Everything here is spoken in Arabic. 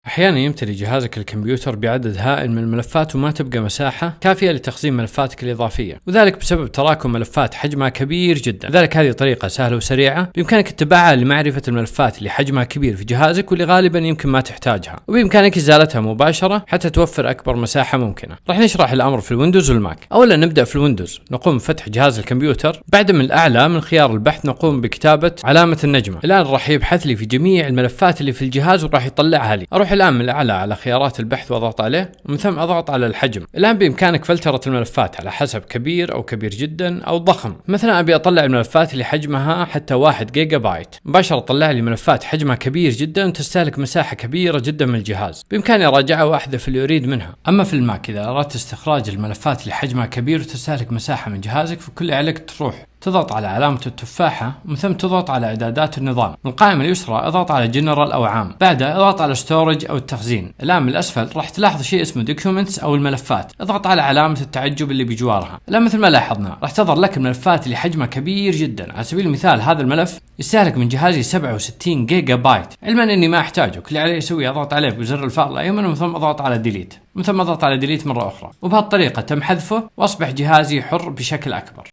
أحيانا يمتلي جهازك الكمبيوتر بعدد هائل من الملفات وما تبقى مساحة كافية لتخزين ملفاتك الإضافية، وذلك بسبب تراكم ملفات حجمها كبير جدا. لذلك هذه طريقة سهلة وسريعة بإمكانك اتباعها لمعرفة الملفات اللي حجمها كبير في جهازك واللي غالبا يمكن ما تحتاجها، وبإمكانك إزالتها مباشرة حتى توفر أكبر مساحة ممكنة. راح نشرح الأمر في الويندوز والماك. أولا نبدأ في الويندوز، نقوم بفتح جهاز الكمبيوتر، بعد من الأعلى من خيار البحث نقوم بكتابة علامة النجمة. الآن راح يبحث لي في جميع الملفات اللي في الجهاز وراح يطلعها لي. أروح الآن من الأعلى على خيارات البحث واضغط عليه، ومن ثم اضغط على الحجم. الآن بإمكانك فلترة الملفات على حسب كبير أو كبير جدا أو ضخم. مثلا أبي أطلع الملفات اللي حجمها حتى 1 جيجا بايت، مباشرة طلع لي ملفات حجمها كبير جدا وتستهلك مساحة كبيرة جدا من الجهاز، بإمكاني أراجعها وأحذف اللي أريد منها. أما في الماك إذا أردت استخراج الملفات اللي حجمها كبير وتستهلك مساحة من جهازك، فكل اللي عليك تروح تضغط على علامة التفاحة ومن ثم تضغط على إعدادات النظام. من القائمة اليسرى اضغط على جنرال أو عام، بعدها اضغط على ستورج أو التخزين. الآن من الأسفل راح تلاحظ شيء اسمه دوكيومنتس أو الملفات، اضغط على علامة التعجب اللي بجوارها. الآن مثل ما لاحظنا راح تظهر لك الملفات اللي حجمها كبير جدا. على سبيل المثال هذا الملف يستهلك من جهازي 67 جيجا بايت، علما اني ما احتاجه. كل اللي علي اسويه اضغط عليه بزر الفأر الايمن ومن ثم اضغط على ديليت، ومن ثم اضغط على ديليت مرة أخرى، وبهالطريقة تم حذفه واصبح جهازي حر بشكل أكبر.